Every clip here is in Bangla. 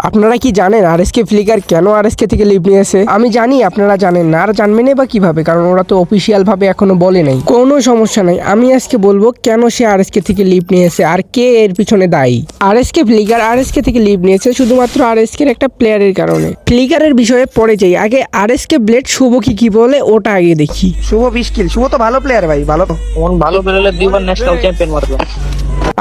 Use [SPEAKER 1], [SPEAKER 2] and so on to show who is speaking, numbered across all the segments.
[SPEAKER 1] আপনারা কি জানেন আরএসকে ফ্লিকার কেন আরএসকে থেকে লিভ নিয়েছে? আমি জানি আপনারা জানেন না, আর জানবেনই বা কিভাবে, কারণ ওরা তো অফিসিয়াল ভাবে এখনো বলে নাই। কোনো সমস্যা নাই, আমি আজকে বলবো কেন সে আরএসকে থেকে লিভ নিয়েছে আর কে এর পিছনে দায়ী। আরএসকে ফ্লিকার আরএসকে থেকে লিভ নিয়েছে শুধুমাত্র আরএসকে একটা প্লেয়ারের কারণে। ফ্লিকারের বিষয়ে পরে যাই, আগে আরএসকে ব্লেড শুভ কি বলে ওটা আগে দেখি।
[SPEAKER 2] শুভ 20 কিল। শুভ তো ভালো প্লেয়ার ভাই, ভালো।
[SPEAKER 3] ওন ভালো বেরোলে দুইবার ন্যাশনাল চ্যাম্পিয়ন মারবে।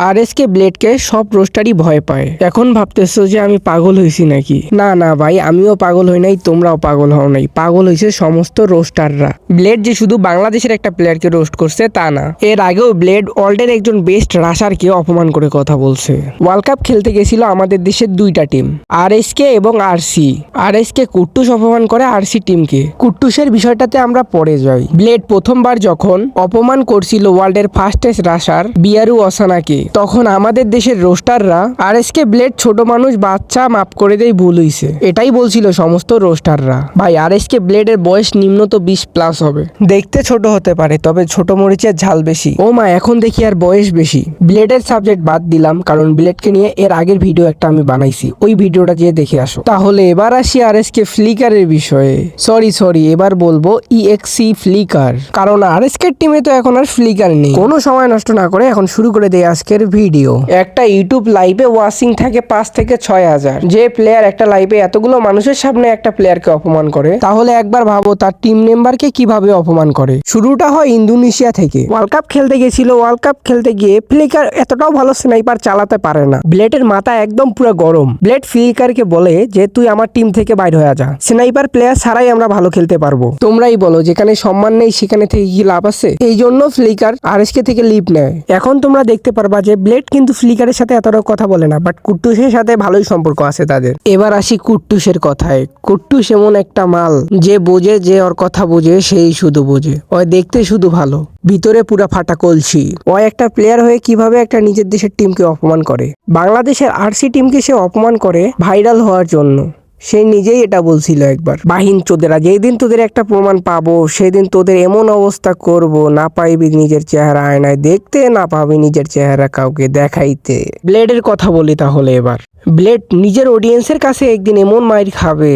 [SPEAKER 1] আরএসকে ব্লেডকে সব রোস্টারই ভয় পায়। এখন ভাবতেছো যে আমি পাগল হয়েছি নাকি? না না ভাই, আমিও পাগল হই নাই, তোমরাও পাগল হও নাই। পাগল হয়েছে সমস্ত রোস্টাররা। ব্লেড যে শুধু বাংলাদেশের একটা প্লেয়ারকে রোস্ট করছে তা না, এর আগেও ব্লেড ওয়ার্ল্ডের একজন বেস্ট রাশারকে অপমান করে কথা বলছে। ওয়ার্ল্ড কাপ খেলতে গেছিল আমাদের দেশের দুইটা টিম, আরএসকে এবং আরসি। আরএসকে কুট্টুস অপমান করে আরসি টিমকে। কুট্টুসের বিষয়টাতে আমরা পরে যাই। ব্লেড প্রথমবার যখন অপমান করছিল ওয়ার্ল্ডের ফাস্টেস্ট রাশার বিয়ারু অসানাকে, তখন আমাদের দেশের রোস্টাররা আরএসকে ব্লেড ছোট মানুষ, বাচ্চা, মাফ করে দেয়, ভুল হইছে, এটাই বলছিল সমস্ত রোস্টাররা। ভাই আরএসকে ব্লেডের বয়স নিম্ন তো 20+ হবে। দেখতে ছোট হতে পারে, তবে ছোট মরিচের ঝাল বেশি। ও মা, এখন দেখি আর বয়স বেশি। ব্লেডের সাবজেক্ট বাদ দিলাম, কারণ ব্লেডকে নিয়ে এর আগের ভিডিও একটা আমি বানাইছি, ওই ভিডিওটা গিয়ে দেখে আসো। তাহলে এবার আসি আরএসকে ফ্লিকারের বিষয়ে। সরি, এবার বলবো ইএক্সি ফ্লিকার, কারণ আরএসকে টিমে তো এখন আর ফ্লিকার নেই। কোনো সময় নষ্ট না করে এখন শুরু করে দেয় আজকের ভিডিও। একটা ইউটিউব লাইভে ওয়াচিং থাকে 5 থেকে 6,000। যে প্লেয়ার একটা লাইভে এতগুলো মানুষের সামনে একটা প্লেয়ারকে অপমান করে, তাহলে একবার ভাবো তার টিম মেম্বারকে কিভাবে অপমান করে। শুরুটা হয় ইন্দোনেশিয়া থেকে। ওয়ার্ল্ড কাপ খেলতে গেছিল, ওয়ার্ল্ড কাপ খেলতে গিয়ে ফ্লিকার এতটাও ভালো স্নাইপার চালাতে পারে না। ব্লেডের মাথা একদম পুরো গরম। ব্লেড ফ্লিকারকে বলে যে তুই আমার টিম থেকে বাইর হয়ে যা, স্নাইপার প্লেয়ার ছাড়াই আমরা ভালো খেলতে পারবো। তোমরাই বলো, যেখানে সম্মান নেই সেখানে থেকে কি লাভ আছে? এই জন্য ফ্লিকার আরএসকে থেকে লিভ নেয়। এখন তোমরা দেখতে পারবা যে ব্লেড কিন্তু ফ্লিকারের সাথে এতটাও কথা বলে না, বাট কুট্টুসের সাথে ভালোই সম্পর্ক আছে তাদের। এবার আসি কুট্টুসের কথায়। কুট্টুস এমন একটা মাল যে বোঝে, যে ওর কথা বোঝে সেই শুধু বোঝে। ও দেখতে শুধু ভালো, ভিতরে পুরা ফাটা কলসি। ও একটা প্লেয়ার হয়ে কিভাবে একটা নিজের দেশের টিমকে অপমান করে। বাংলাদেশের আরসি টিমকে সে অপমান করে ভাইরাল হওয়ার জন্য। সে নিজেই এটা বলছিল একবার, বাহিন চোদেরা, যেই দিন তোদের একটা প্রমাণ পাবো সেদিন তোদের এমন অবস্থা করব, না পাইবি নিজের চেহারা আয়নায় দেখতে, না পাবি নিজের চেহারা কাউকে দেখাইতে। ব্লেডের কথা বলি তাহলে এবার। ব্লেড নিজের অডিয়েন্সের কাছে একদিন এমন মাইর খাবে,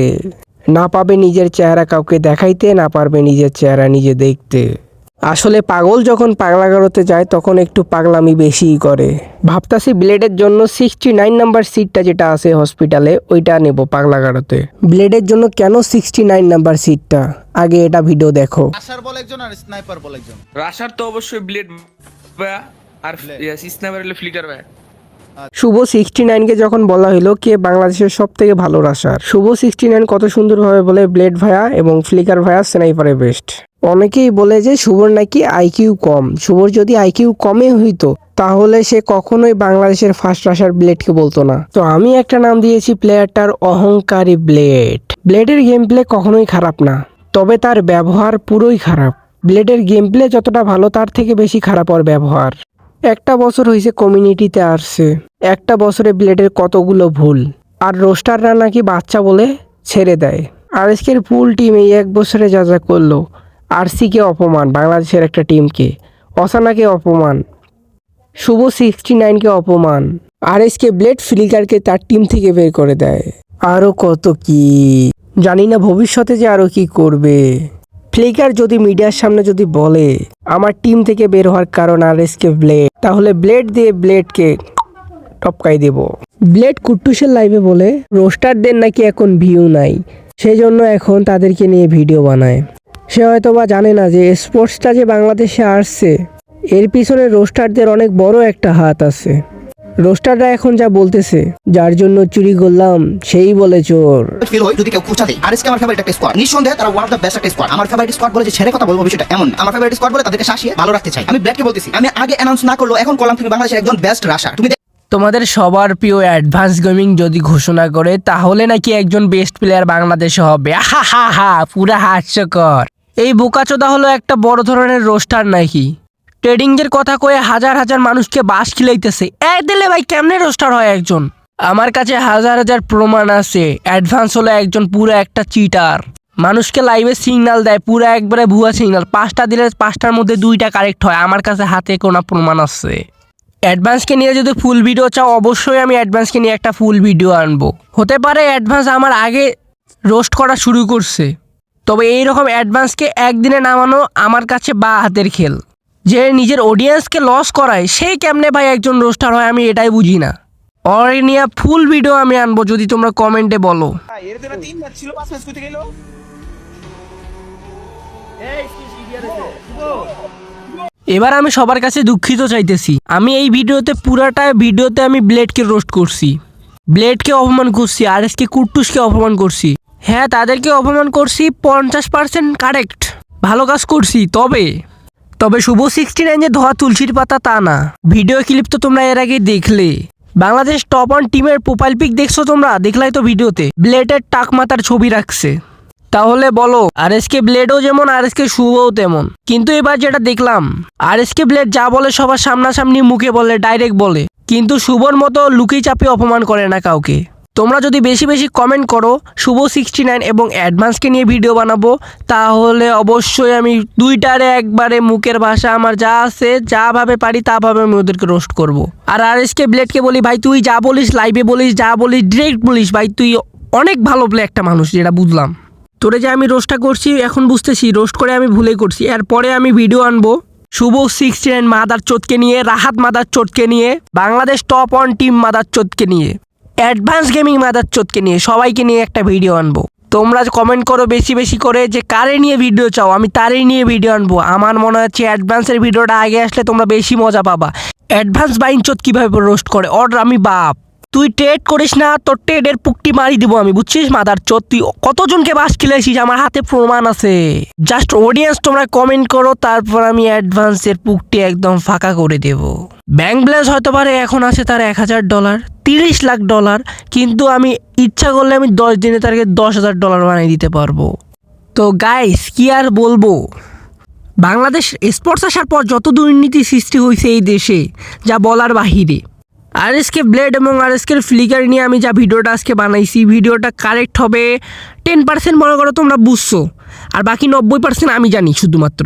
[SPEAKER 1] না পাবে নিজের চেহারা কাউকে দেখাইতে, না পারবে নিজের চেহারা নিজে দেখতে। আসলে পাগল যখন পাগলাগারোতে যায় তখন একটু পাগলামি বেশিই করে। ভাবতাছি ব্লেডের জন্য 69 নাম্বার সিটটা যেটা আছে হসপিটালে, ওইটা নেব পাগলাগারোতে। ব্লেডের জন্য কেন 69 নাম্বার সিটটা, আগে এটা ভিডিও দেখো।
[SPEAKER 4] রাশার বল একজন আর স্নাইপার বল একজন।
[SPEAKER 5] রাশার তো অবশ্যই ব্লেড ভাইয়া, আর স্নাইপার হলো ফ্লিকার ভাইয়া।
[SPEAKER 1] শুভ 69কে যখন বলা হলো কে বাংলাদেশের সব থেকে ভালো রাশার, শুভ 69 কত সুন্দরভাবে বলে ব্লেড ভাইয়া এবং ফ্লিকার ভাইয়া স্নাইপারে বেস্ট। অনেকেই বলে যে শুভর নাকি আইকিউ কম। শুভর যদি আইকিউ কমে হইতো তাহলে সে কখনোই বাংলাদেশের ফার্স্ট রাশার ব্লেডকে বলতো না। তো আমি একটা নাম দিয়েছি প্লেয়ারটার অহংকারী ব্লেড। ব্লেডের গেম প্লে কখনোই খারাপ না, তবে তার ব্যবহার পুরোই খারাপ। ব্লেডের গেম প্লে যতটা ভালো তার থেকে বেশি খারাপ ওর ব্যবহার। একটা বছর হয়েছে কমিউনিটিতে আসছে, একটা বছরে ব্লেডের কতগুলো ভুল, আর রোস্টাররা নাকি বাচ্চা বলে ছেড়ে দেয়। আরএসকের ফুল টিম এই এক বছরে যা যা করলো, আরসিকে অপমান, বাংলাদেশের একটা টিমকে, অসানাকে অপমান, শুভ 69কে অপমান, আরএসকে ব্লেড ফ্লিকারকে তার টিম থেকে বের করে দেয়। আরও কত কি জানি না, ভবিষ্যতে যে আরও কি করবে। ফ্লিকার যদি মিডিয়ার সামনে যদি বলে আমার টিম থেকে বের হওয়ার কারণ আরএসকে ব্লেড, তাহলে ব্লেড দিয়ে ব্লেডকে টপকাই দেব। ব্লেড কুট্টুসের লাইভে বলে রোস্টারদের নাকি এখন ভিউ নাই, সেই জন্য এখন তাদেরকে নিয়ে ভিডিও বানায়। সে হয়তো বা জানে না যে স্পোর্টসটা যে বাংলাদেশে আসছে এর পিছনে রোস্টারদের অনেক বড় একটা হাত আছে। রোস্টাররা এখন যা বলতেছে, যার জন্য চুরি করলাম সেই বলে চোর।
[SPEAKER 4] ফিল হয় যদি কেউ খুঁচা দেয়। আরএসকে আমার ফেভারিট একটা স্কোয়াড, নিঃসন্দেহে তারা ওয়ান অফ দ্য বেস্ট একটা স্কোয়াড। আমার ফেভারিট স্কোয়াড বলে যে ছেড়ে কথা বলবো বিষয়টা এমন, আমার ফেভারিট স্কোয়াড বলে তাদেরকে শাসিয়ে ভালো রাখতে চাই। আমি ব্লেডকে বলতেছি, আমি আগে অ্যানাউন্স না করলো এখন করলাম তুমি বাংলাদেশের একজন বেস্ট রাশার। তুমি
[SPEAKER 1] তোমাদের সবার প্রিয় অ্যাডভান্স গেমিং যদি ঘোষণা করে তাহলে নাকি একজন বেস্ট প্লেয়ার বাংলাদেশে হবে। পুরা হাস্যকর। এই বোকাচোদা হলো একটা বড় ধরনের রোস্টার নাকি? ট্রেডিং এর কথা কয়ে হাজার হাজার মানুষকে বাস খিলাইতেছে। দিলে ভাই কেমনে রোস্টার হয় একজন? আমার কাছে হাজার হাজার প্রমাণ আছে। অ্যাডভান্স হলো একজন পুরো একটা চিটার। মানুষকে লাইভে সিগন্যাল দেয়, পুরো একবারে ভুয়া সিগন্যাল। 5টা দিলে 5টার মধ্যে 2টা কারেক্ট হয়। আমার কাছে হাতে কোনো প্রমাণ আছে। অ্যাডভান্সকে নিয়ে যদি ফুল ভিডিও চাও অবশ্যই আমি অ্যাডভান্সকে নিয়ে একটা ফুল ভিডিও আনবো। হতে পারে অ্যাডভান্স আমার আগে রোস্ট করা শুরু করছে, তবে এইরকম অ্যাডভান্সকে একদিনে নামানো আমার কাছে বা হাতের খেল। যে নিজের অডিয়েন্সকে লস করায় সেই কেমনে ভাই একজন রোস্টার হয় আমি এটাই বুঝি না। ওর নিয়ে ফুল ভিডিও আমি আনবো যদি তোমরা কমেন্টে বলো।
[SPEAKER 2] এর জন্য 3 ম্যাচ ছিল 5 ম্যাচ করতে গেল।
[SPEAKER 1] এবার আমি সবার কাছে দুঃখিত চাইতেছি, আমি এই ভিডিওতে আমি ব্লেডকে রোস্ট করছি, ব্লেডকে অপমান করছি, আরএসকে কুট্টুসকে অপমান করছি। হ্যাঁ, তাদেরকে অপমান করছি 50% কারেক্ট, ভালো কাজ করছি। তবে শুভ 69 যে ধোয়া তুলসীর পাতা তা না। ভিডিও ক্লিপ তো তোমরা এর আগে দেখলে। বাংলাদেশ টপ 1 টিমের প্রোফাইল পিক দেখছো তোমরা, দেখলাই তো ভিডিওতে ব্লেডের টাক মাথার ছবি রাখছে। তাহলে বলো আরএসকে ব্লেডও যেমন আরএসকে শুভও তেমন। কিন্তু এবার যেটা দেখলাম আরএসকে ব্লেড যা বলে সবার সামনাসামনি মুখে বলে, ডাইরেক্ট বলে, কিন্তু শুভর মতো লুকিয়ে চাপিয়ে অপমান করে না কাউকে। তোমরা যদি বেশি বেশি কমেন্ট করো শুভ 69 এবং অ্যাডভান্সকে নিয়ে ভিডিও বানাবো, তাহলে অবশ্যই আমি দুইটারে একবারে মুখের ভাষা আমার যা আছে যা ভাবে পারি তা ভাবে আমি ওদেরকে রোস্ট করব। আর আরএসকে ব্লেডকে বলি ভাই তুই যা বলিস লাইভে বলিস, যা বলিস ডিরেক্ট বলিস, ভাই তুই অনেক ভালো প্লে একটা মানুষ, যেটা বুঝলাম। তোরে যে আমি রোস্টটা করছি এখন বুঝতেছি রোস্ট করে আমি ভুলে করছি। এরপরে আমি ভিডিও আনবো শুভ 69 মাদার চোদকে নিয়ে, রাহাত মাদার চোদকে নিয়ে, বাংলাদেশ টপ 1 টিম মাদার চোদকে নিয়ে, অ্যাডভান্স গেমিং মাদার চোদকে নিয়ে, সবাইকে নিয়ে একটা ভিডিও আনবো। তোমরা কমেন্ট করো বেশি বেশি করে যে কারে নিয়ে ভিডিও চাও, আমি তারই নিয়ে ভিডিও আনবো। আমার মনে হচ্ছে অ্যাডভান্সের ভিডিওটা আগে আসলে তোমরা বেশি মজা পাবা। অ্যাডভান্স বাইন চোদ কীভাবে রোস্ট করে ওর আমি বাপ। তুই ট্রেড করিস না, তোর ট্রেডের পুকটি মারি দিব আমি, বুঝছিস মাদার চোদ। তুই কতজনকে বাস খেলেছিস আমার হাতে প্রমাণ আছে। জাস্ট অডিয়েন্স তোমরা কমেন্ট করো, তারপর আমি অ্যাডভান্সের পুকটি একদম ফাঁকা করে দেব। ব্যাংক ব্যালেন্স হয়তো পারে এখন আছে তার $1000, 30 লাখ ডলার, কিন্তু আমি ইচ্ছা করলে আমি 10 দিনে তাকে $10,000 বানিয়ে দিতে পারবো। তো গাইস কি আর বলবো, বাংলাদেশ স্পোর্টস আসার পর যত দুর্নীতি সৃষ্টি হয়েছে এই দেশে যা বলার বাহিরে। আরএসকে ব্লেড এবং আরএসকে ফ্লিকার নিয়ে আমি যা ভিডিওটা আজকে বানাইছি, ভিডিওটা কারেক্ট হবে 10% মনে করো তোমরা বুঝছো, আর বাকি 90% আমি জানি। শুধুমাত্র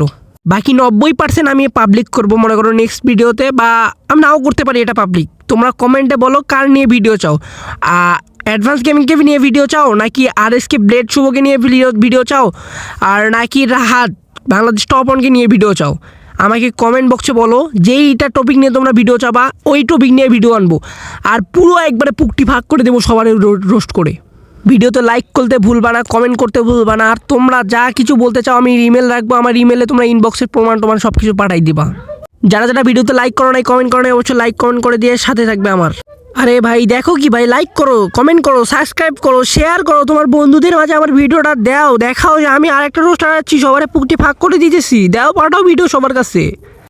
[SPEAKER 1] বাকি 90% আমি পাবলিক করব মনে করো নেক্সট ভিডিওতে, বা আমি নাও করতে পারি এটা পাবলিক। তোমরা কমেন্টে বলো কার নিয়ে ভিডিও চাও, অ্যাডভান্স গেমিংকে নিয়ে ভিডিও চাও, নাকি আরএসকে ব্লেড শুভকে নিয়ে ভিডিও চাও, আর নাকি রাহাত বাংলাদেশ টপ 1কে নিয়ে ভিডিও চাও। আমাকে কমেন্ট বক্সে বলো যেইটা টপিক নিয়ে তোমরা ভিডিও চাবা ওই টপিক নিয়ে ভিডিও আনবো, আর পুরো একবারে পুকটি ভাগ করে দেবো সবার রোস্ট করে। ভিডিওতে লাইক করতে ভুলবা না, কমেন্ট করতে ভুলবা না, আর তোমরা যা কিছু বলতে চাও আমি ইমেল রাখবো, আমার ইমেলে তোমরা ইনবক্সের প্রমাণ সব কিছু পাঠাই দিবা। যারা যারা ভিডিওতে লাইক করো নাই, কমেন্ট করো নাই, অবশ্যই লাইক কমেন্ট করে দিয়ে সাথে থাকবে আমার। আরে ভাই দেখো কি ভাই, লাইক করো, কমেন্ট করো, সাবস্ক্রাইব করো, শেয়ার করো, তোমার বন্ধুদের মাঝে আমার ভিডিওটা দেখাও যে আমি আরেকটা রোস্টার আছি, সবার পুকটি ভাগ করে দিতেছি, পাঠাও ভিডিও সবার কাছে।